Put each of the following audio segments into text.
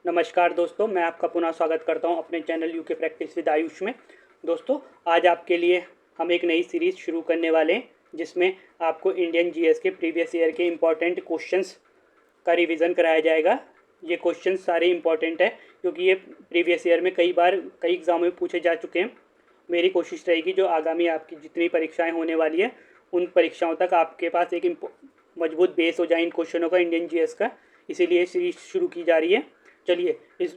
नमस्कार दोस्तों, मैं आपका पुनः स्वागत करता हूं अपने channel UK practice with Ayush में। दोस्तों, आज आपके लिए हम एक नई सीरीज़ शुरू करने वाले हैं जिसमें आपको इंडियन जीएस के प्रीवियस ईयर के इम्पॉर्टेंट क्वेश्चंस का रिवीजन कराया जाएगा। ये क्वेश्चंस सारे इम्पॉर्टेंट है क्योंकि ये प्रीवियस ईयर में कई बार कई एग्ज़ाम में पूछे जा चुके हैं। मेरी कोशिश रहेगी जो आगामी आपकी जितनी परीक्षाएँ होने वाली है उन परीक्षाओं तक आपके पास एक मजबूत बेस हो जाए इन क्वेश्चनों का, इंडियन जीएस का। इसीलिए सीरीज़ शुरू की जा रही है। चलिए इस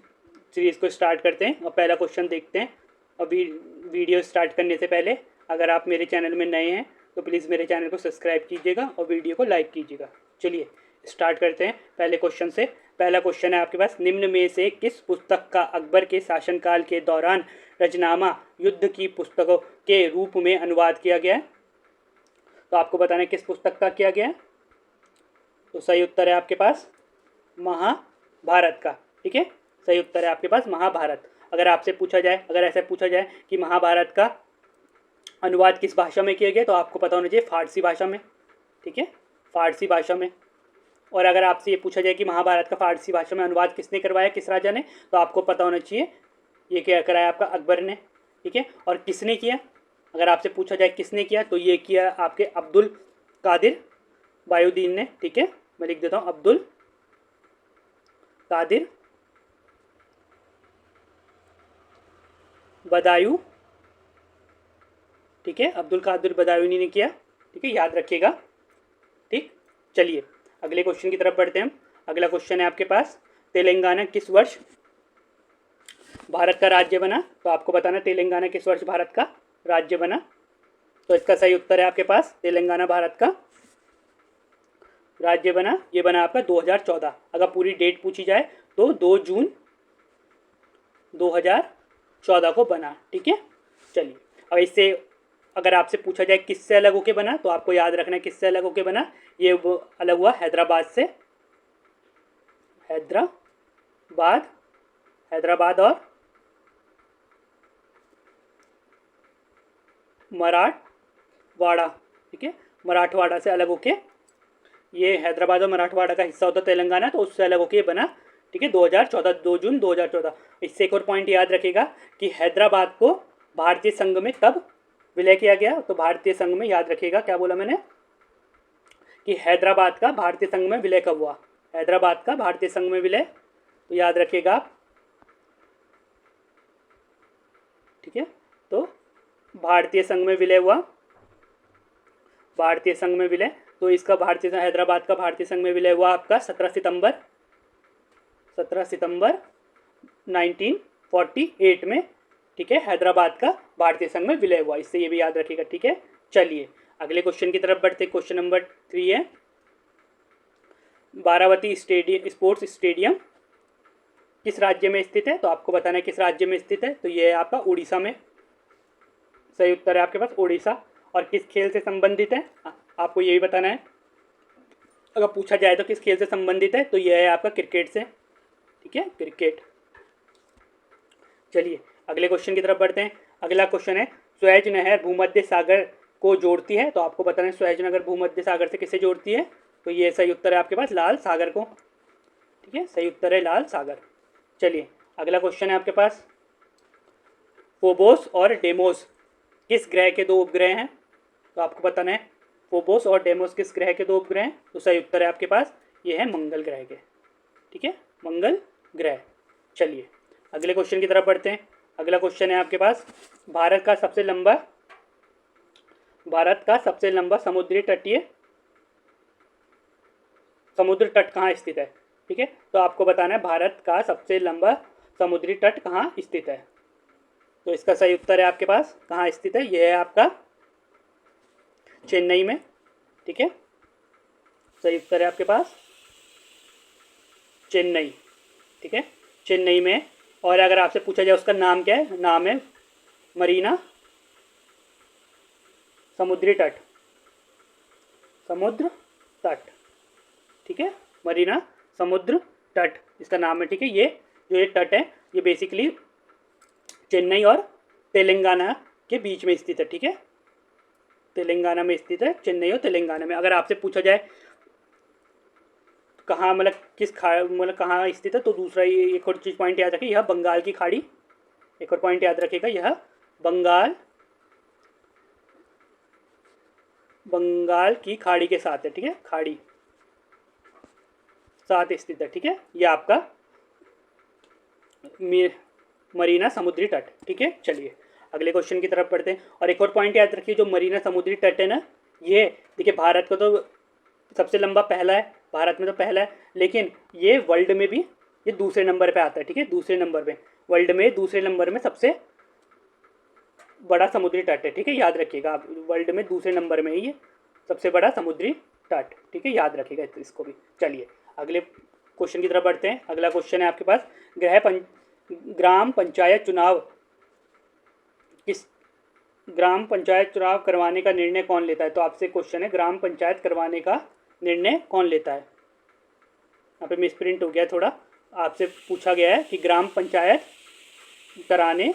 सीरीज़ को स्टार्ट करते हैं और पहला क्वेश्चन देखते हैं। और वीडियो स्टार्ट करने से पहले अगर आप मेरे चैनल में नए हैं तो प्लीज़ मेरे चैनल को सब्सक्राइब कीजिएगा और वीडियो को लाइक कीजिएगा। चलिए स्टार्ट करते हैं पहले क्वेश्चन से। पहला क्वेश्चन है आपके पास, निम्न में से किस पुस्तक का अकबर के शासनकाल के दौरान रचनामा युद्ध की पुस्तकों के रूप में अनुवाद किया गया है? तो आपको बताना है किस पुस्तक का किया गया है। तो सही उत्तर है आपके पास महाभारत का। ठीक है, सही उत्तर है आपके पास महाभारत। अगर आपसे पूछा जाए, अगर ऐसे पूछा जाए कि महाभारत का अनुवाद किस भाषा में किया गया, तो आपको पता होना चाहिए फारसी भाषा में। ठीक है, फारसी भाषा में। और अगर आपसे ये पूछा जाए कि महाभारत का फारसी भाषा में अनुवाद किसने करवाया, किस राजा ने, तो आपको पता होना चाहिए ये क्या कराया आपका अकबर ने। ठीक है, और किसने किया, अगर आपसे पूछा जाए किसने किया, तो ये किया आपके अब्दुल कादिर बायुद्दीन ने। ठीक है, मैं लिख देता हूँ अब्दुल कादिर बदायूं। ठीक है, अब्दुल कादिर बदायूनी ने किया। ठीक है, याद रखिएगा। ठीक, चलिए अगले क्वेश्चन की तरफ बढ़ते हैं। अगला क्वेश्चन है आपके पास, तेलंगाना किस वर्ष भारत का राज्य बना? तो आपको बताना तेलंगाना किस वर्ष भारत का राज्य बना। तो इसका सही उत्तर है आपके पास तेलंगाना भारत का राज्य बना। ये बना आपका 2014। अगर पूरी डेट पूछी जाए तो 2 जून 2014 को बना। ठीक है, चलिए अब इससे अगर आपसे पूछा जाए किससे अलग होके बना, तो आपको याद रखना है किससे अलग होके बना। ये वो अलग हुआ हैदराबाद से। हैदराबाद और मराठवाड़ा। ठीक है, मराठवाड़ा से अलग होके, ये हैदराबाद और मराठवाड़ा का हिस्सा होता तेलंगाना, तो उससे अलग होके बना। ठीक है, 2014, 2 जून 2014। इससे एक और पॉइंट याद रखिएगा कि हैदराबाद को भारतीय संघ में कब विलय किया गया। तो भारतीय संघ में, याद रखिएगा क्या बोला मैंने, कि हैदराबाद का भारतीय संघ में विलय कब हुआ। हैदराबाद का भारतीय संघ में विलय, तो याद रखिएगा आप। ठीक है, तो भारतीय संघ में विलय हुआ, भारतीय संघ में विलय। तो इसका हैदराबाद का भारतीय संघ में विलय हुआ आपका 17 सितंबर 1948 में। ठीक है, हैदराबाद का भारतीय संघ में विलय हुआ। इससे ये भी याद रखिएगा। ठीक है, चलिए अगले क्वेश्चन की तरफ बढ़ते। क्वेश्चन नंबर 3 है, बारावती स्पोर्ट्स स्टेडियम किस राज्य में स्थित है? तो आपको बताना है किस राज्य में स्थित है। तो ये है आपका उड़ीसा में। सही उत्तर है आपके पास उड़ीसा। और किस खेल से संबंधित है, आपको ये भी बताना है। अगर पूछा जाए तो किस खेल से संबंधित है, तो यह है आपका क्रिकेट से। ठीक है, क्रिकेट। चलिए अगले क्वेश्चन की तरफ बढ़ते हैं। अगला क्वेश्चन है, स्वेज नहर भूमध्य सागर को जोड़ती है? तो आपको बताना है स्वेज नहर भूमध्य सागर से किसे जोड़ती है। तो ये सही उत्तर है आपके पास लाल सागर को। ठीक है, सही उत्तर है लाल सागर। चलिए अगला क्वेश्चन है आपके पास, फोबोस और डेमोस किस ग्रह के 2 उपग्रह हैं? तो आपको बताना है फोबोस और डेमोस किस ग्रह के 2 उपग्रह हैं। तो सही उत्तर है आपके पास ये है मंगल ग्रह के। ठीक है, मंगल ग्रह। चलिए अगले क्वेश्चन की तरफ बढ़ते हैं। अगला क्वेश्चन है आपके पास, भारत का सबसे लंबा समुद्र तट कहाँ स्थित है? ठीक है, तो आपको बताना है भारत का सबसे लंबा समुद्री तट कहाँ स्थित है। तो इसका सही उत्तर है आपके पास कहाँ स्थित है, यह है आपका चेन्नई में। ठीक है, सही उत्तर है आपके पास चेन्नई। ठीक है, चेन्नई में। और अगर आपसे पूछा जाए उसका नाम क्या है, नाम है मरीना समुद्र तट। ठीक है, मरीना समुद्र तट इसका नाम है। ठीक है, ये जो ये तट है ये बेसिकली चेन्नई और तेलंगाना के बीच में स्थित है। ठीक है, तेलंगाना में स्थित है, चेन्नई और तेलंगाना में। अगर आपसे पूछा जाए कहाँ मतलब किस मतलब कहाँ स्थित है। तो दूसरा ये एक और चीज़ पॉइंट याद रखिए, यह बंगाल की खाड़ी, एक और पॉइंट याद रखिएगा, यह बंगाल की खाड़ी के साथ है, ठीक है, खाड़ी साथ स्थित है, ठीक है। ये आपका मरीना समुद्री तट, ठीक है। चलिए अगले क्वेश्चन की तरफ बढ़ते हैं। और एक और पॉइंट याद रखिए, जो मरीना समुद्री तट है ना, ये देखिए भारत को तो सबसे लंबा पहला है, भारत में तो पहला है, लेकिन ये वर्ल्ड में भी ये दूसरे नंबर पे आता है, ठीक है, दूसरे नंबर पे, वर्ल्ड में दूसरे नंबर में सबसे बड़ा समुद्री तट है, ठीक है, याद रखिएगा आप, वर्ल्ड में दूसरे नंबर में ये सबसे बड़ा समुद्री तट, ठीक है, याद रखिएगा इसको भी। चलिए अगले क्वेश्चन की तरफ बढ़ते हैं। अगला क्वेश्चन है आपके पास, ग्राम पंचायत चुनाव ग्राम पंचायत चुनाव करवाने का निर्णय कौन लेता है। तो आपसे क्वेश्चन है, ग्राम पंचायत करवाने का निर्णय कौन लेता है। यहाँ पे मिसप्रिंट हो गया थोड़ा, आपसे पूछा गया है कि ग्राम पंचायत कराने,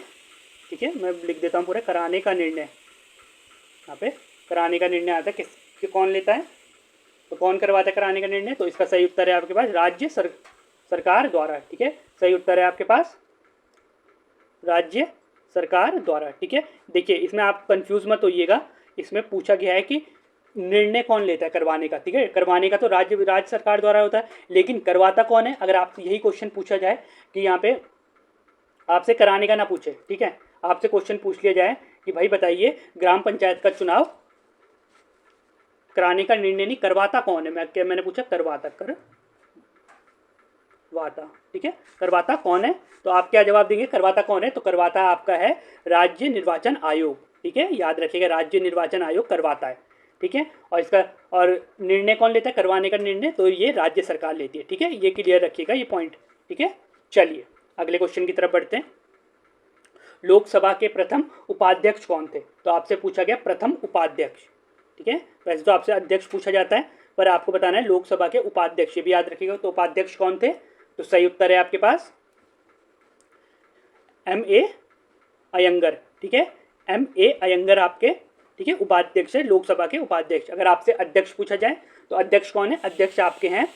ठीक है, मैं लिख देता हूँ पूरा, कराने का निर्णय, यहाँ पे कराने का निर्णय आता है कि कौन लेता है, तो कौन करवाता है कराने का निर्णय। तो इसका सही उत्तर है आपके पास राज्य सरकार द्वारा, ठीक है, सही उत्तर है आपके पास राज्य सरकार द्वारा, ठीक है। देखिए इसमें आप कंफ्यूज मत होइएगा, इसमें पूछा गया है कि निर्णय कौन लेता है करवाने का, ठीक है, करवाने का तो राज्य सरकार द्वारा होता है, लेकिन करवाता कौन है। अगर आपसे यही क्वेश्चन पूछा जाए कि यहाँ पे आपसे कराने का ना पूछे, ठीक है, आपसे क्वेश्चन पूछ लिया जाए कि भाई बताइए ग्राम पंचायत का चुनाव कराने का निर्णय नहीं, करवाता कौन है, मैंने पूछा करवाता, ठीक है, करवाता कौन है, तो आप क्या जवाब देंगे, करवाता कौन है, तो करवाता आपका है राज्य निर्वाचन आयोग, ठीक है, याद रखिएगा राज्य निर्वाचन आयोग करवाता है, ठीक है। और इसका और निर्णय कौन लेता है करवाने का निर्णय, तो ये राज्य सरकार लेती है, ठीक है, ये क्लियर रखिएगा ये पॉइंट, ठीक है। चलिए अगले क्वेश्चन की तरफ बढ़ते हैं। लोकसभा के प्रथम उपाध्यक्ष कौन थे। तो आपसे पूछा गया प्रथम उपाध्यक्ष, ठीक है, वैसे तो आपसे अध्यक्ष पूछा जाता है, पर आपको बताना है लोकसभा के उपाध्यक्ष, ये भी याद रखिएगा। तो उपाध्यक्ष कौन थे, तो सही उत्तर है आपके पास M.A. अयंगर, ठीक है, M.A. अयंगर आपके, ठीक है, उपाध्यक्ष है, लोकसभा के उपाध्यक्ष। अगर आपसे अध्यक्ष पूछा जाए तो अध्यक्ष कौन है, अध्यक्ष आपके हैं,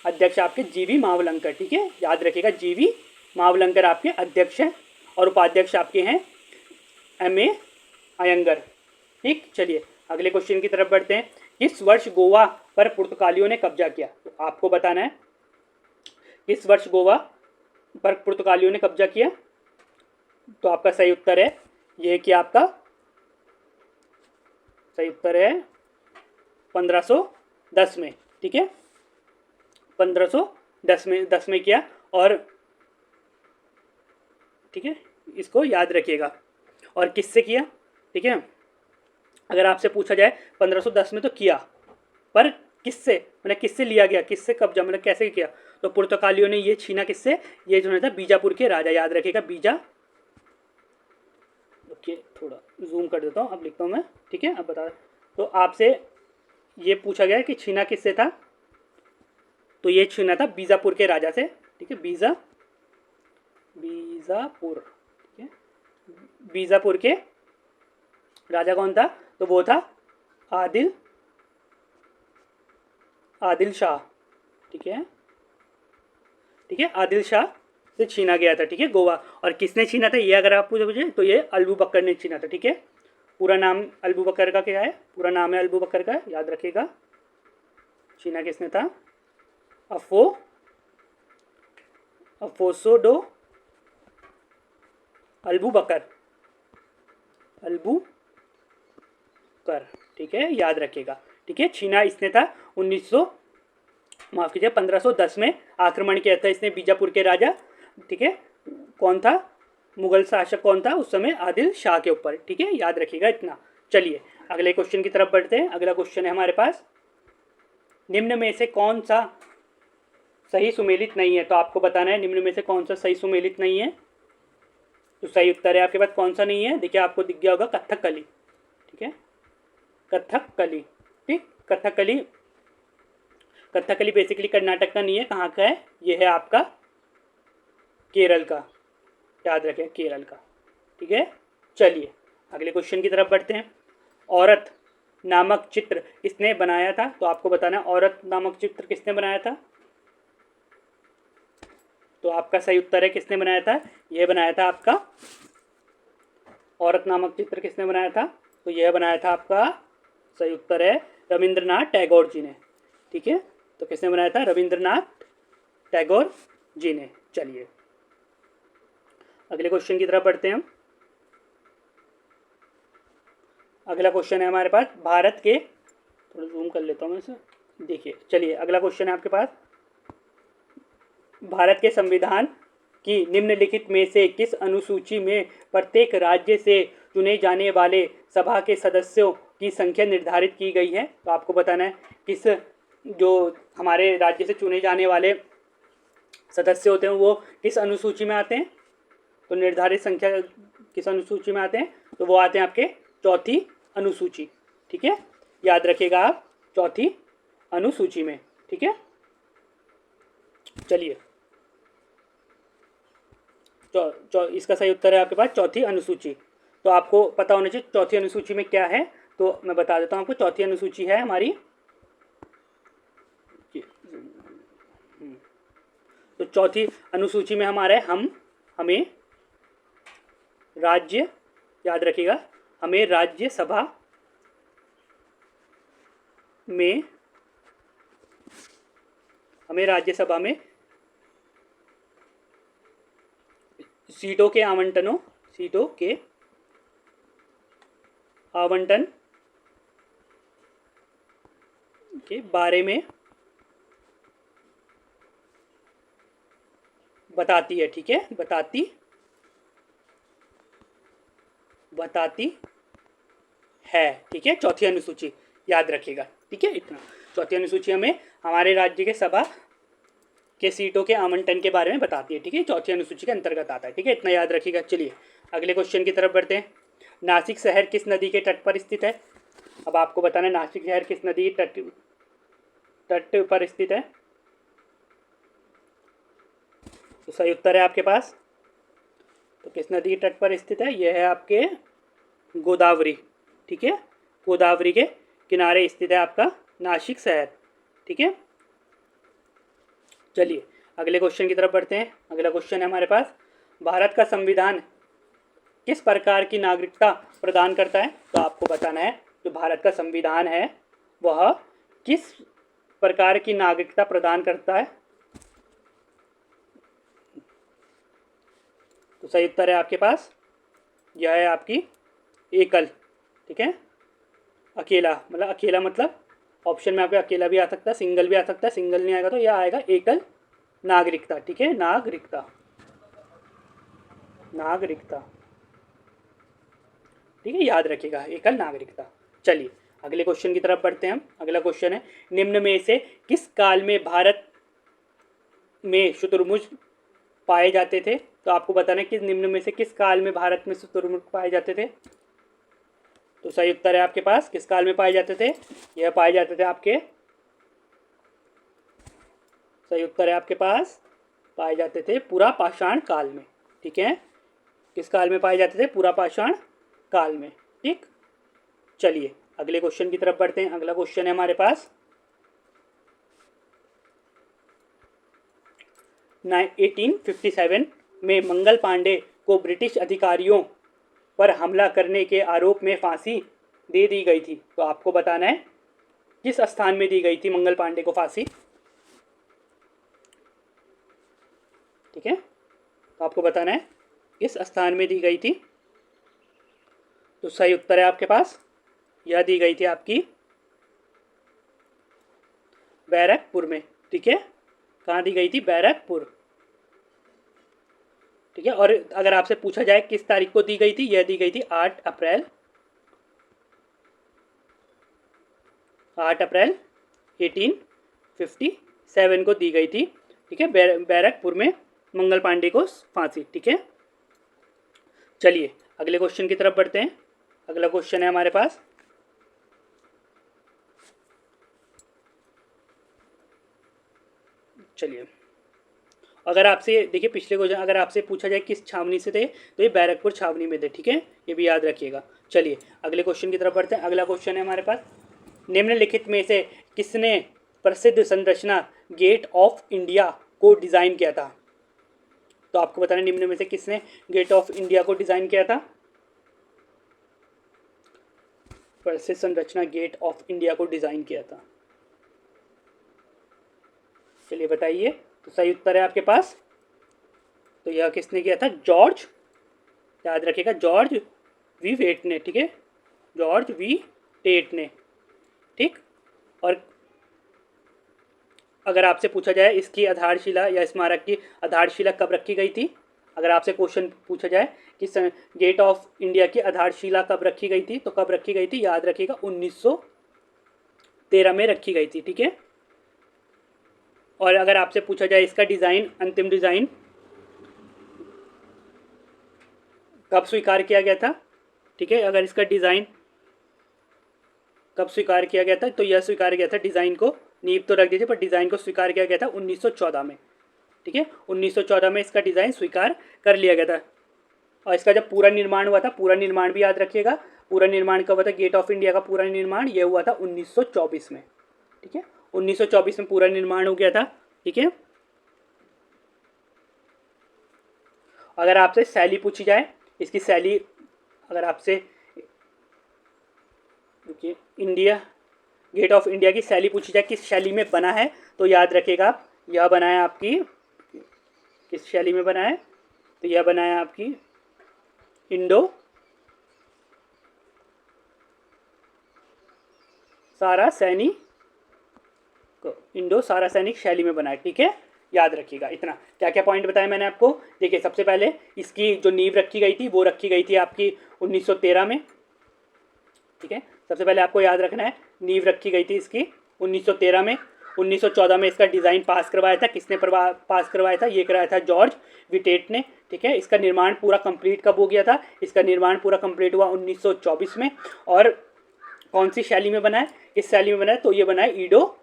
अध्यक्ष आपके G.V. मावलंकर, ठीक है, याद रखिएगा G.V. मावलंकर आपके अध्यक्ष हैं, और उपाध्यक्ष आपके हैं M.A. अयंगर, ठीक। चलिए अगले क्वेश्चन की तरफ बढ़ते हैं। किस वर्ष गोवा पर पुर्तगालियों ने कब्जा किया। तो आपको बताना है किस वर्ष गोवा पर पुर्तगालियों ने कब्जा किया। तो आपका सही उत्तर है ये कि आपका सही उत्तर है 1510 में, ठीक है, 1510 में किया, और ठीक है इसको याद रखिएगा। और किससे किया, ठीक है, अगर आपसे पूछा जाए 1510 में तो किया, पर किससे, मतलब किससे लिया गया, किससे कब्जा, मतलब कैसे किया। तो पुर्तगालियों ने ये छीना किससे, ये जो था बीजापुर के राजा, याद रखिएगा बीजा, ओके थोड़ा जूम कर देता हूँ, अब लिखता हूँ मैं, ठीक है, अब बता। तो आपसे ये पूछा गया कि छीना किससे था, तो ये छीना था बीजापुर के राजा से, ठीक है, बीजापुर, ठीक है, बीजापुर के राजा कौन था, तो वो था आदिल शाह, ठीक है, ठीक है, आदिल शाह से छीना गया था, ठीक है, गोवा। और किसने छीना था ये अगर आप पूछे तो ये अलबू बकर ने छीना था, ठीक है। पूरा नाम अलबू बकर का क्या है, पूरा नाम है अलबू बकर का, याद रखिएगा। छीना किसने था, अफोसो अलबू बकर, ठीक है, याद रखिएगा, ठीक है। छीना इसने था 1510 में आक्रमण किया था इसने बीजापुर के राजा, ठीक है, कौन था, मुगल शासक कौन था उस समय, आदिल शाह के ऊपर, ठीक है, याद रखिएगा इतना। चलिए अगले क्वेश्चन की तरफ बढ़ते हैं। अगला क्वेश्चन है हमारे पास, निम्न में से कौन सा सही सुमेलित नहीं है। तो आपको बताना है निम्न में से कौन सा सही सुमेलित नहीं है। तो सही उत्तर है आपके पास कौन सा नहीं है, देखिए आपको दिख गया होगा कथकली, ठीक है, कथकली, ठीक, कथकली बेसिकली कर्नाटक का नहीं है, कहाँ का है, ये है आपका केरल का, याद रखें केरल का, ठीक है। चलिए अगले क्वेश्चन की तरफ बढ़ते हैं। औरत नामक चित्र किसने बनाया था। तो आपको बताना है औरत नामक चित्र किसने बनाया था। तो आपका सही उत्तर है किसने बनाया था, यह बनाया था आपका औरत नामक चित्र किसने बनाया था, तो यह बनाया था आपका सही उत्तर है रविंद्रनाथ टैगोर जी ने। ठीक है, तो किसने बनाया था, रविंद्रनाथ टैगोर जी ने। चलिए अगले क्वेश्चन की तरफ बढ़ते हैं हम। अगला क्वेश्चन है हमारे पास भारत के, थोड़ा जूम कर लेता हूँ मैं इसे, देखिए चलिए अगला क्वेश्चन है आपके पास, भारत के संविधान की निम्नलिखित में से किस अनुसूची में प्रत्येक राज्य से चुने जाने वाले सभा के सदस्यों की संख्या निर्धारित की गई है। तो आपको बताना है किस, जो हमारे राज्य से चुने जाने वाले सदस्य होते हैं वो किस अनुसूची में आते हैं, तो निर्धारित संख्या किस अनुसूची में आते हैं, तो वो आते हैं आपके चौथी अनुसूची। ठीक है, याद रखिएगा आप, चौथी अनुसूची में। ठीक है, चलिए इसका सही उत्तर है आपके पास चौथी अनुसूची। तो आपको पता होना चाहिए चौथी अनुसूची में क्या है, तो मैं बता देता हूँ आपको। चौथी अनुसूची है हमारी, तो चौथी अनुसूची में हमारे हमें राज्य, याद रखिएगा, हमें राज्यसभा में सीटों के आवंटन के बारे में बताती है। ठीक है, बताती है। ठीक है, चौथी अनुसूची याद रखिएगा। ठीक है, इतना चौथी अनुसूची हमें हमारे राज्य के सभा के सीटों के आवंटन के बारे में बताती है। ठीक है, चौथी अनुसूची के अंतर्गत आता है। ठीक है, इतना याद रखिएगा। चलिए अगले क्वेश्चन की तरफ बढ़ते हैं। नासिक शहर किस नदी के तट पर स्थित है। अब आपको बताना है नासिक शहर किस नदी तट पर स्थित है। तो सही उत्तर है आपके पास, तो किस नदी के तट पर स्थित है, यह है आपके गोदावरी। ठीक है, गोदावरी के किनारे स्थित है आपका नासिक शहर। ठीक है, चलिए अगले क्वेश्चन की तरफ बढ़ते हैं। अगला क्वेश्चन है हमारे पास, भारत का संविधान किस प्रकार की नागरिकता प्रदान करता है। तो आपको बताना है जो भारत का संविधान है वह किस प्रकार की नागरिकता प्रदान करता है। तो सही उत्तर है आपके पास, यह है आपकी एकल। ठीक है, अकेला मतलब ऑप्शन में आपके अकेला भी आ सकता है, सिंगल भी आ सकता है। सिंगल नहीं आएगा तो यह आएगा एकल नागरिकता। ठीक है, नागरिकता। ठीक है, याद रखिएगा एकल नागरिकता। चलिए अगले क्वेश्चन की तरफ बढ़ते हैं हम। अगला क्वेश्चन है, निम्न में से किस काल में भारत में शुतुरमुर्ग पाए जाते थे। तो आपको बताना है कि निम्न में से किस काल में भारत में शुतुरमुर्ग पाए जाते थे। तो सही उत्तर है आपके पास, किस काल में पाए जाते थे, यह पाए जाते थे आपके, सही उत्तर है आपके पास, पाए जाते थे पूरा पाषाण काल में। ठीक है, किस काल में पाए जाते थे, पूरा पाषाण काल में। ठीक, चलिए अगले क्वेश्चन की तरफ बढ़ते हैं। अगला क्वेश्चन है हमारे पास, 1857 में मंगल पांडे को ब्रिटिश अधिकारियों पर हमला करने के आरोप में फांसी दे दी गई थी। तो आपको बताना है किस स्थान में दी गई थी मंगल पांडे को फांसी। ठीक है, तो आपको बताना है किस स्थान में दी गई थी। तो सही उत्तर है आपके पास, यह दी गई थी आपकी बैरकपुर में। ठीक है, कहाँ दी गई थी, बैरकपुर। ठीक है, और अगर आपसे पूछा जाए किस तारीख को दी गई थी, यह दी गई थी 8 अप्रैल 1857 को दी गई थी। ठीक है, बैरकपुर में मंगल पांडे को फांसी। ठीक है, चलिए अगले क्वेश्चन की तरफ बढ़ते हैं। अगला क्वेश्चन है हमारे पास, चलिए अगर आपसे देखिए पिछले क्वेश्चन, अगर आपसे पूछा जाए किस छावनी से थे, तो ये बैरकपुर छावनी में थे। ठीक है, ये भी याद रखिएगा। चलिए अगले क्वेश्चन की तरफ बढ़ते हैं। अगला क्वेश्चन है हमारे पास, निम्नलिखित में से किसने प्रसिद्ध संरचना गेट ऑफ इंडिया को डिज़ाइन किया था। तो आपको बताना निम्न में से किसने गेट ऑफ इंडिया को डिज़ाइन किया था। परिषद संरचना गेट ऑफ इंडिया को डिज़ाइन किया था। चलिए बताइए, तो सही उत्तर है आपके पास। तो यह किसने किया था? जॉर्ज, याद रखिएगा, जॉर्ज वी वेट ने। ठीक है, जॉर्ज वी टेट ने। ठीक, और अगर आपसे पूछा जाए इसकी आधारशिला या स्मारक की आधारशिला कब रखी गई थी, अगर आपसे क्वेश्चन पूछा जाए कि गेट ऑफ इंडिया की आधारशिला कब रखी गई थी, तो कब रखी गई थी? याद रखिएगा 1913 में रखी गई थी। ठीक है, और अगर आपसे पूछा जाए इसका डिज़ाइन, अंतिम डिज़ाइन कब स्वीकार किया गया था, ठीक है, अगर इसका डिज़ाइन कब स्वीकार किया गया था, तो यह स्वीकार किया था, डिज़ाइन को, नींव तो रख दीजिए, पर डिज़ाइन को स्वीकार किया गया था 1914 में। ठीक है, 1914 में इसका डिज़ाइन स्वीकार कर लिया गया था। और इसका जब पूरा निर्माण हुआ था, पूरा निर्माण भी याद रखिएगा, पूरा निर्माण कब हुआ था? गेट ऑफ इंडिया का पूरा निर्माण यह हुआ था 1924 में। ठीक है, 1924 में पूरा निर्माण हो गया था। ठीक है, अगर आपसे शैली पूछी जाए, इसकी शैली अगर आपसे, देखिए, इंडिया गेट ऑफ इंडिया की शैली पूछी जाए किस शैली में बना है, तो याद रखिएगा आप, यह बना है आपकी, किस शैली में बना है? तो यह बना है आपकी इंडो सारा सैनिक, इंडो सारा सैनिक शैली में बना है। ठीक है, याद रखिएगा। इतना क्या क्या पॉइंट बताया मैंने आपको। देखिए, सबसे पहले इसकी जो नींव रखी गई थी वो रखी गई थी आपकी 1913 में। ठीक है, सबसे पहले आपको याद रखना है, नींव रखी गई थी इसकी 1913 में। 1914 में इसका डिज़ाइन पास करवाया था, किसने पास करवाया था? ये कराया था जॉर्ज विटेट ने। ठीक है, इसका निर्माण पूरा कंप्लीट कब हो गया था? इसका निर्माण पूरा कंप्लीट हुआ 1924 में। और कौन सी शैली में बना है? किस शैली में बना है? तो ये बना है ईडो।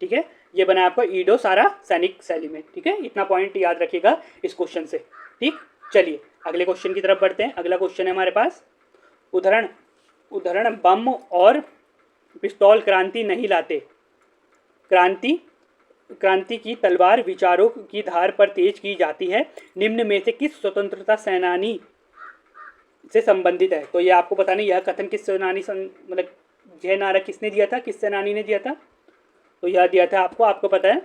ठीक है, ये बना है आपका ईडो सारा सैनिक शैली में। ठीक है, इतना पॉइंट याद रखिएगा इस क्वेश्चन से। ठीक, चलिए अगले क्वेश्चन की तरफ बढ़ते हैं। अगला क्वेश्चन है हमारे पास, उदाहरण बम और पिस्तौल क्रांति नहीं लाते। क्रांति की तलवार विचारों की धार पर तेज की जाती है, निम्न में से किस स्वतंत्रता सेनानी से संबंधित है? तो ये आपको पता नहीं, यह कथन किस सेनानी मतलब यह नारा किसने दिया था, किस सेनानी ने दिया था? तो यह दिया था आपको पता है,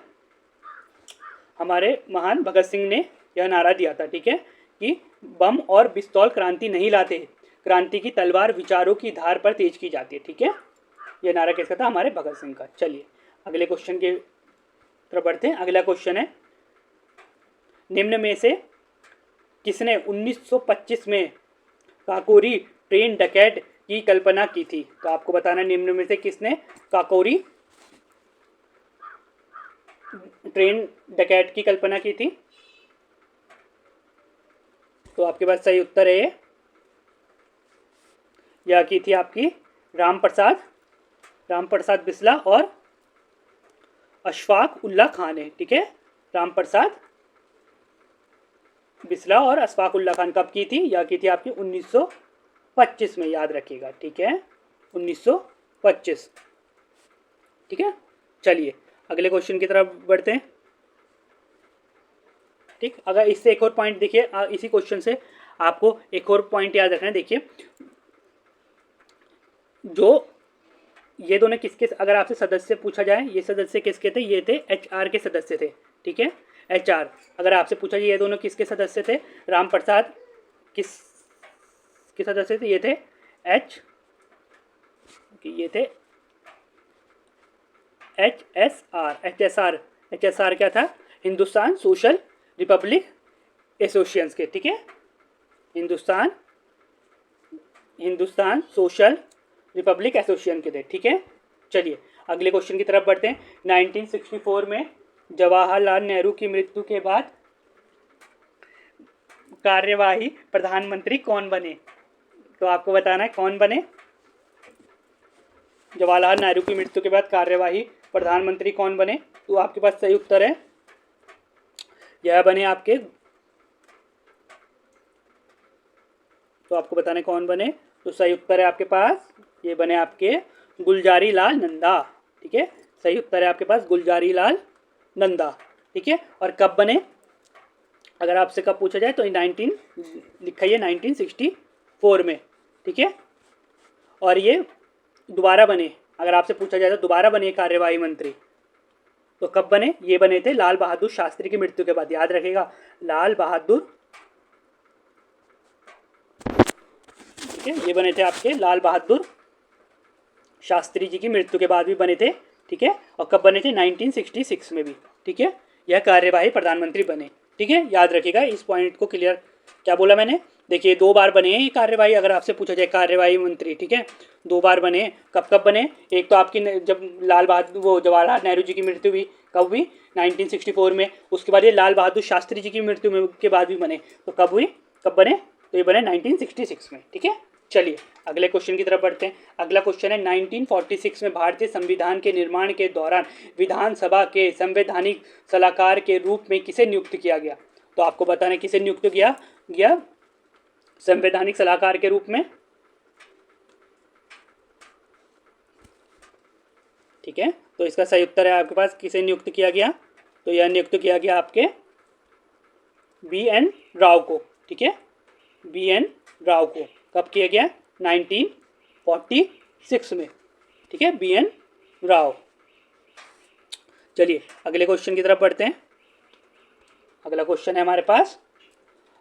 हमारे महान भगत सिंह ने यह नारा दिया था। ठीक है, कि बम और पिस्तौल क्रांति नहीं लाते, क्रांति की तलवार विचारों की धार पर तेज की जाती है। ठीक है, यह नारा किसका था? हमारे भगत सिंह का। चलिए अगले क्वेश्चन की तरफ बढ़ते हैं। अगला क्वेश्चन है, निम्न में से किसने 1925 में काकोरी ट्रेन डकैत की कल्पना की थी? तो आपको बताना निम्न में से किसने काकोरी ट्रेन डकैत की कल्पना की थी? तो आपके पास सही उत्तर है, यह की थी आपकी राम प्रसाद बिस्ला और अशफाक उल्ला खान ने। ठीक है, राम प्रसाद बिस्ला और अशफाक उल्ला खान कब की थी? यह की थी आपकी 1925 में, याद रखिएगा। ठीक है, 1925। ठीक है, चलिए अगले क्वेश्चन की तरफ बढ़ते हैं। ठीक, अगर इससे एक और पॉइंट देखिए, इसी क्वेश्चन से आपको एक और पॉइंट याद रखना है। देखिए, जो ये दोनों किसके, अगर आपसे सदस्य पूछा जाए, ये सदस्य किसके थे? ये थे एचआर के सदस्य थे। ठीक है, एचआर, अगर आपसे पूछा जाए ये दोनों किसके सदस्य थे? राम प्रसाद किसके सदस्य थे? ये थे ये थे एचएसआर क्या था? हिंदुस्तान सोशल रिपब्लिक एसोसिएशन के। ठीक है, हिंदुस्तान सोशल रिपब्लिक एसोसिएशन के थे। ठीक है, चलिए अगले क्वेश्चन की तरफ बढ़ते हैं। 1964 में जवाहरलाल नेहरू की मृत्यु के बाद कार्यवाही प्रधानमंत्री कौन बने? तो आपको बताना है कौन बने। जवाहरलाल नेहरू की मृत्यु के बाद कार्यवाही प्रधानमंत्री कौन बने? तो आपके पास सही उत्तर है, यह बने आपके, तो आपको बताने कौन बने। तो सही उत्तर है आपके पास, ये बने आपके गुलजारी लाल नंदा। ठीक है, सही उत्तर है आपके पास गुलजारी लाल नंदा। ठीक है, और कब बने? अगर आपसे कब पूछा जाए तो 19 लिखा है 1964 में, ठीक है। और ये दोबारा बने, अगर आपसे पूछा जाए तो दोबारा बने कार्यवाही मंत्री तो कब बने? ये बने थे लाल बहादुर शास्त्री की मृत्यु के बाद, याद रखेगा, लाल बहादुर, ठीक है, ये बने थे आपके लाल बहादुर शास्त्री जी की मृत्यु के बाद भी बने थे, ठीक है। और कब बने थे? 1966 में भी, ठीक है। यह कार्यवाही प्रधानमंत्री बने, ठीक है, याद रखिएगा इस पॉइंट को क्लियर। क्या बोला मैंने? देखिए 2 बार बने हैं ये कार्यवाही, अगर आपसे पूछा जाए कार्यवाही मंत्री, ठीक है, 2 बार बने। कब कब बने? एक तो आपकी जब लाल बहादुर वो जवाहरलाल नेहरू जी की मृत्यु हुई, कब हुई? 1964 में। उसके बाद ये लाल बहादुर शास्त्री जी की मृत्यु में के बाद भी बने, तो कब हुई, कब बने? तो ये बने 1966 में, ठीक है। चलिए अगले क्वेश्चन की तरफ बढ़ते हैं। अगला क्वेश्चन है 1946 में भारतीय संविधान के निर्माण के दौरान विधानसभा के संवैधानिक सलाहकार के रूप में किसे नियुक्त किया गया? तो आपको बताना है किसे नियुक्त किया गया संवैधानिक सलाहकार के रूप में, ठीक है। तो इसका सही उत्तर है आपके पास किसे नियुक्त किया गया, तो यह नियुक्त किया गया आपके BN राव को, ठीक है, BN राव को। कब किया गया? 1946 में, ठीक है, BN राव। चलिए अगले क्वेश्चन की तरफ बढ़ते हैं। अगला क्वेश्चन है हमारे पास,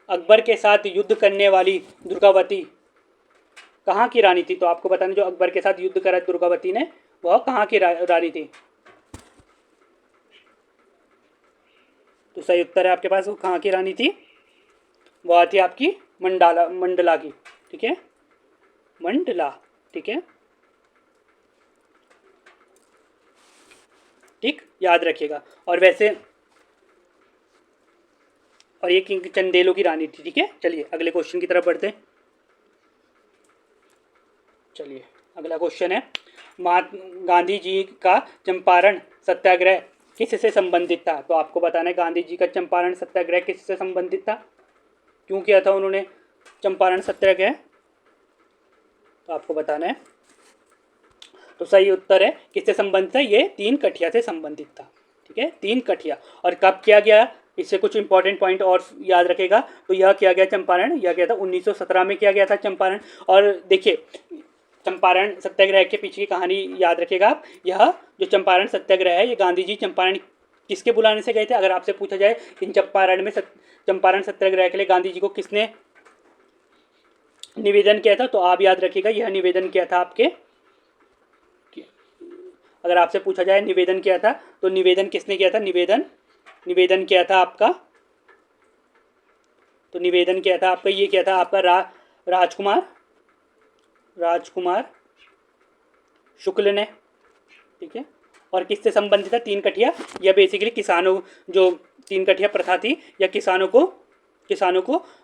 अकबर के साथ युद्ध करने वाली दुर्गावती कहाँ की रानी थी? तो आपको बताना जो अकबर के साथ युद्ध करा दुर्गावती ने, वह कहाँ की रानी थी? तो सही उत्तर है आपके पास, वो कहाँ की रानी थी? वह थी आपकी मंडला की, ठीक है, मंडला, ठीक है, ठीक, याद रखिएगा। और वैसे और ये किंग चंदेलों की रानी थी, ठीक है। चलिए अगले क्वेश्चन की तरफ बढ़ते हैं। चलिए अगला क्वेश्चन है, महात्मा गांधी जी का चंपारण सत्याग्रह किससे संबंधित था? तो आपको बताना है गांधी जी का चंपारण सत्याग्रह किससे संबंधित था, क्यों किया था उन्होंने चंपारण सत्याग्रह? तो आपको बताना है, तो सही उत्तर है किससे संबंधित है? ये 3 कठिया से संबंधित था, ठीक है, 3 कठिया। और कब किया गया? इससे कुछ इंपॉर्टेंट पॉइंट और याद रखेगा, तो यह किया गया चंपारण, यह किया था 1917 में किया गया था चंपारण। और देखिए चंपारण सत्याग्रह के पीछे की कहानी याद रखेगा आप, यह जो चंपारण सत्याग्रह है ये गांधी जी चंपारण किसके बुलाने से गए थे? अगर आपसे पूछा जाए इन चंपारण सत्याग्रह के लिए गांधी जी को किसने निवेदन किया था, तो आप याद रखिएगा यह निवेदन किया था आपके, अगर आपसे पूछा जाए निवेदन किया था तो निवेदन किसने किया था? निवेदन किया था आपका, तो निवेदन किया था आपका, ये किया था आपका राजकुमार शुक्ल ने, ठीक है। और किससे संबंधित था 3 कठिया? यह बेसिकली किसानों, जो 3 कठिया प्रथा थी या किसानों को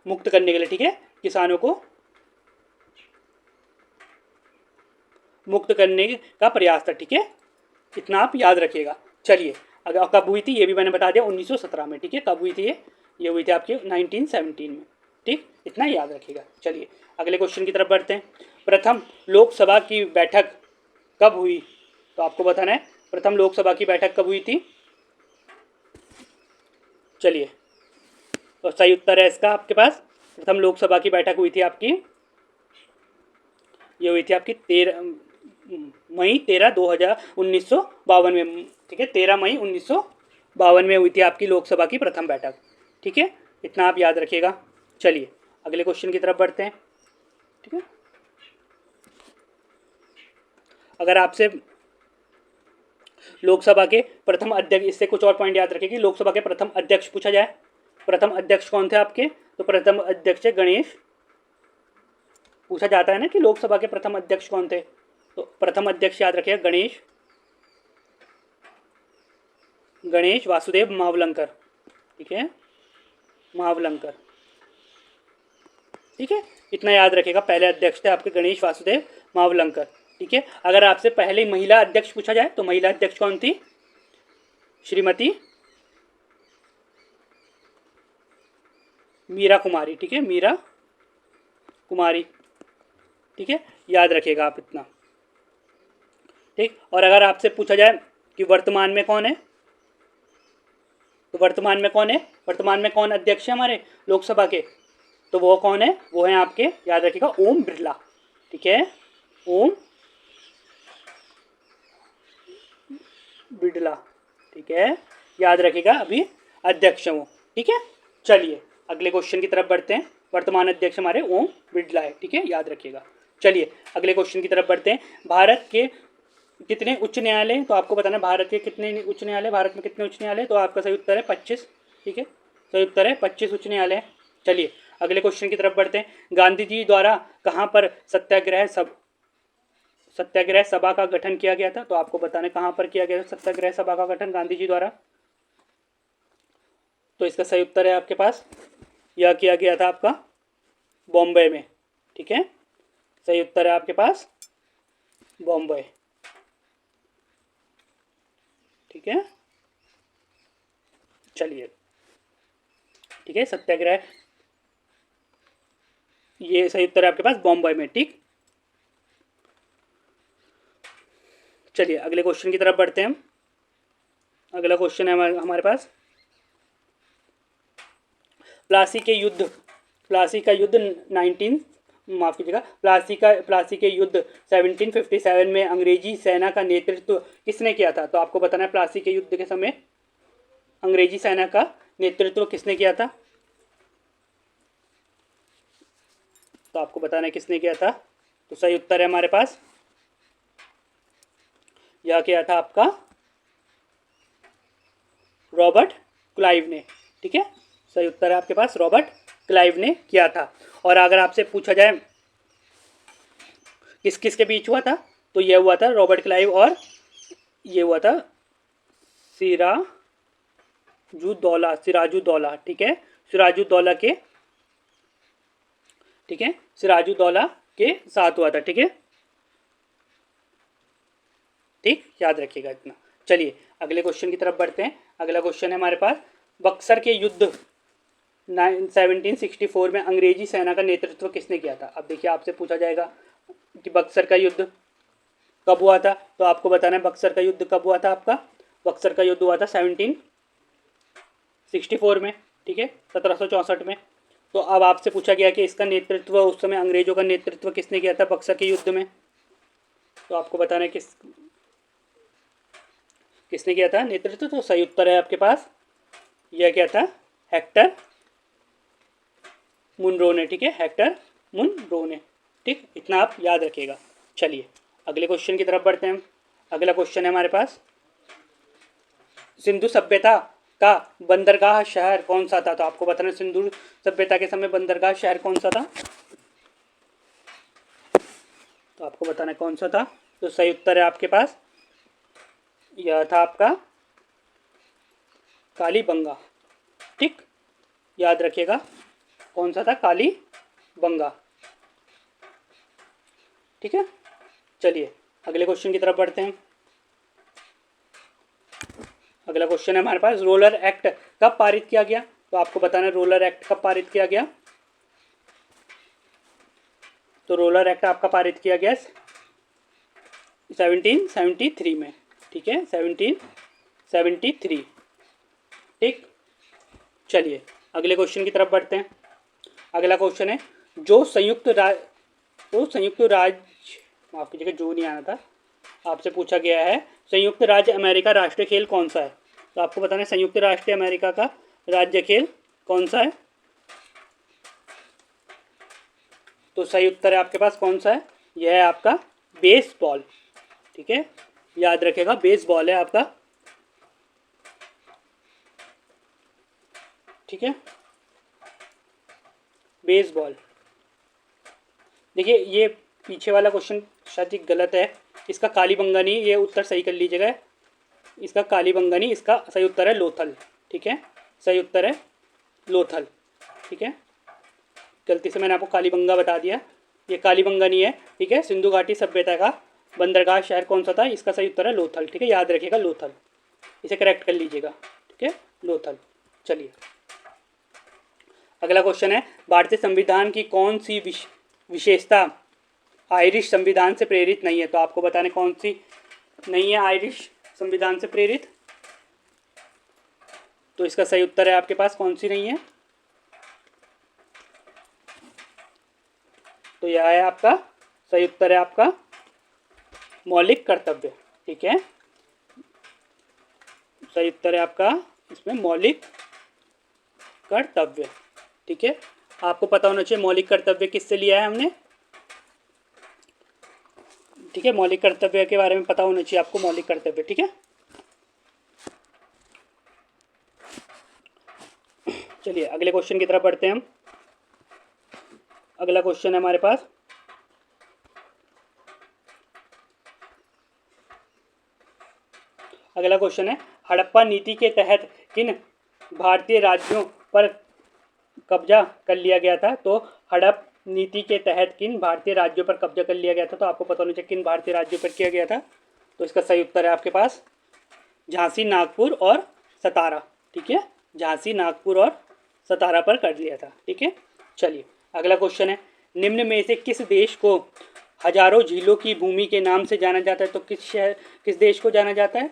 मुक्त करने के लिए, ठीक है, किसानों को मुक्त करने का प्रयास था, ठीक है, इतना आप याद रखिएगा। चलिए अगर कब हुई थी ये भी मैंने बता दिया, 1917 में, ठीक है। कब हुई थी ये हुई थी आपकी 1917 में, ठीक, इतना याद रखिएगा। चलिए अगले क्वेश्चन की तरफ बढ़ते हैं। प्रथम लोकसभा की बैठक कब हुई? तो आपको बताना है प्रथम लोकसभा की बैठक कब हुई थी। चलिए तो सही उत्तर है इसका आपके पास, प्रथम लोकसभा की बैठक हुई थी आपकी, ये हुई थी आपकी 13/12/1952 में, ठीक है, 13 मई 1952 में हुई थी आपकी लोकसभा की प्रथम बैठक, ठीक है, इतना आप याद रखिएगा। चलिए अगले क्वेश्चन की तरफ बढ़ते हैं, ठीक है। अगर आपसे लोकसभा के प्रथम अध्यक्ष, इससे कुछ और पॉइंट याद रखें कि लोकसभा के प्रथम अध्यक्ष पूछा जाए, प्रथम अध्यक्ष कौन थे आपके? तो प्रथम अध्यक्ष गणेश, पूछा जाता है ना कि लोकसभा के प्रथम अध्यक्ष कौन थे, तो प्रथम अध्यक्ष याद रखिएगा गणेश वासुदेव मावलंकर, ठीक है, मावलंकर, ठीक है, इतना याद रखिएगा। पहले अध्यक्ष थे आपके गणेश वासुदेव मावलंकर, ठीक है। अगर आपसे पहले महिला अध्यक्ष पूछा जाए तो महिला अध्यक्ष कौन थी? श्रीमती मीरा कुमारी, ठीक है, मीरा कुमारी, ठीक है, याद रखिएगा आप इतना, ठीक। और अगर आपसे पूछा जाए कि वर्तमान में कौन है, तो वर्तमान में कौन है, वर्तमान में कौन अध्यक्ष है हमारे लोकसभा के, तो वो कौन है, वो है आपके, याद रखिएगा, ओम बिरला। ठीक है, ओम बिरला। ठीक है, याद रखिएगा, अभी अध्यक्ष है वो। ठीक है, चलिए अगले क्वेश्चन की तरफ बढ़ते हैं। वर्तमान अध्यक्ष हमारे ओम बिरला है। ठीक है, याद रखिएगा। चलिए अगले क्वेश्चन की तरफ बढ़ते हैं। भारत के कितने उच्च न्यायालय, तो आपको बताना भारत के कितने उच्च न्यायालय, भारत में कितने उच्च न्यायालय, तो आपका सही उत्तर है 25। ठीक है, सही उत्तर है 25 उच्च न्यायालय। चलिए अगले क्वेश्चन की तरफ बढ़ते हैं। गांधी जी द्वारा कहाँ पर सत्याग्रह सभा का गठन किया गया था, तो आपको बताना कहाँ पर किया गया था सत्याग्रह सभा का गठन गांधी जी द्वारा, तो इसका सही उत्तर है आपके पास, यह किया गया था आपका बॉम्बे में। ठीक है, सही उत्तर है आपके पास बॉम्बे। ठीक है, चलिए, ठीक है, सत्याग्रह, ये सही उत्तर है आपके पास बॉम्बे में। ठीक, चलिए अगले क्वेश्चन की तरफ बढ़ते हैं हम। अगला क्वेश्चन है हमारे पास, प्लासी का युद्ध 19 माफ कीजिएगा, प्लासी के युद्ध 1757 में अंग्रेजी सेना का नेतृत्व किसने किया था, तो आपको बताना है प्लासी के युद्ध के समय अंग्रेजी सेना का नेतृत्व किसने किया था, तो आपको बताना है किसने किया था, तो सही उत्तर है हमारे पास, यह किया था आपका रॉबर्ट क्लाइव ने। ठीक है, सही उत्तर है आपके पास रॉबर्ट क्लाइव ने किया था। और अगर आपसे पूछा जाए किस किस के बीच हुआ था, तो यह हुआ था रॉबर्ट क्लाइव और ये हुआ था सिराजुद्दौला। ठीक है, सिराजुद्दौला के, ठीक है, सिराजुद्दौला के साथ हुआ था। ठीक है, ठीक, याद रखिएगा इतना। चलिए अगले क्वेश्चन की तरफ बढ़ते हैं। अगला क्वेश्चन है हमारे पास, बक्सर के युद्ध 1764 में अंग्रेजी सेना का नेतृत्व किसने किया था। अब देखिए आपसे पूछा जाएगा कि बक्सर का युद्ध कब हुआ था, तो आपको बताना है बक्सर का युद्ध कब हुआ था आपका, बक्सर का युद्ध हुआ था 1764 में। ठीक है, 1764 में। तो अब आपसे पूछा गया कि इसका नेतृत्व उस समय अंग्रेजों का नेतृत्व किसने किया था बक्सर के युद्ध में, तो आपको बताना है किसने किया था नेतृत्व, तो सही उत्तर है आपके पास, यह क्या था, हेक्टर मुनरो ने। ठीक है, हेक्टर मुनरो ने। ठीक, इतना आप याद रखिएगा। चलिए अगले क्वेश्चन की तरफ बढ़ते हैं हम। अगला क्वेश्चन है हमारे पास, सिंधु सभ्यता का बंदरगाह शहर कौन सा था, तो आपको बताना सिंधु सभ्यता के समय बंदरगाह शहर कौन सा था, तो आपको बताना कौन सा था, तो सही उत्तर है आपके पास, यह था आपका कालीबंगा। ठीक, याद रखिएगा कौन सा था, कालीबंगा। ठीक है, चलिए अगले क्वेश्चन की तरफ बढ़ते हैं। अगला क्वेश्चन है हमारे पास, रोलर एक्ट कब पारित किया गया, तो आपको बताना है रोलर एक्ट कब पारित किया गया, तो रोलर एक्ट आपका पारित किया गया 1773 में। ठीक है, 1773। ठीक, चलिए अगले क्वेश्चन की तरफ बढ़ते हैं। अगला क्वेश्चन है, संयुक्त राज्य, माफ कीजिएगा जो नहीं आना था, आपसे पूछा गया है संयुक्त राज्य अमेरिका राष्ट्रीय खेल कौन सा है, तो आपको बताना है संयुक्त राष्ट्र अमेरिका का राज्य खेल कौन सा है, तो सही उत्तर है आपके पास कौन सा है, यह है आपका बेसबॉल। ठीक है, याद रखेगा बेसबॉल है आपका। ठीक है, बेसबॉल। देखिए ये पीछे वाला क्वेश्चन शायद गलत है, इसका कालीबंगा नहीं, ये उत्तर सही कर लीजिएगा, इसका कालीबंगा नहीं, इसका सही उत्तर है लोथल। ठीक है, सही उत्तर है लोथल। ठीक है, गलती से मैंने आपको कालीबंगा बता दिया, ये कालीबंगा नहीं है। ठीक है, सिंधु घाटी सभ्यता का बंदरगाह शहर कौन सा था, इसका सही उत्तर है लोथल। ठीक है, याद रखिएगा लोथल, इसे करेक्ट कर लीजिएगा। ठीक है, लोथल। चलिए अगला क्वेश्चन है, भारतीय संविधान की कौन सी विशेषता आयरिश संविधान से प्रेरित नहीं है, तो आपको बताने कौन सी नहीं है आयरिश संविधान से प्रेरित, तो इसका सही उत्तर है आपके पास कौन सी नहीं है? तो यह है आपका सही उत्तर है आपका मौलिक कर्तव्य। ठीक है, सही उत्तर है आपका इसमें मौलिक कर्तव्य। ठीक है, आपको पता होना चाहिए मौलिक कर्तव्य किससे लिया है हमने। ठीक है, मौलिक कर्तव्य के बारे में पता होना चाहिए आपको, मौलिक कर्तव्य। ठीक है, चलिए अगले क्वेश्चन की तरफ बढ़ते हैं हम। अगला क्वेश्चन है हमारे पास, अगला क्वेश्चन है हड़प्पा नीति के तहत किन भारतीय राज्यों पर कब्जा कर लिया गया था? तो हड़प नीति के तहत किन भारतीय राज्यों पर कब्जा कर लिया गया था? तो आपको पता होना चाहिए किन भारतीय राज्यों पर किया गया था। तो इसका सही उत्तर है आपके पास झांसी, नागपुर और सतारा। ठीक है, झांसी, नागपुर और सतारा पर कर लिया था। ठीक है, चलिए अगला क्वेश्चन है निम्न में से किस देश को हजारों झीलों की भूमि के नाम से जाना जाता है? तो किस देश को जाना जाता है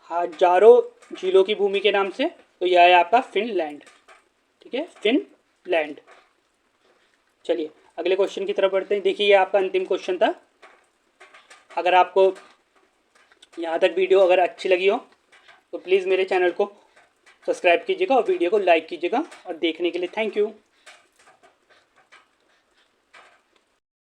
हजारों झीलों की भूमि के नाम से? तो यह है आपका फिनलैंड। ठीक है, फिनलैंड। चलिए अगले क्वेश्चन की तरफ बढ़ते हैं। देखिए ये आपका अंतिम क्वेश्चन था। अगर आपको यहाँ तक वीडियो अगर अच्छी लगी हो तो प्लीज़ मेरे चैनल को सब्सक्राइब कीजिएगा और वीडियो को लाइक कीजिएगा। और देखने के लिए थैंक यू।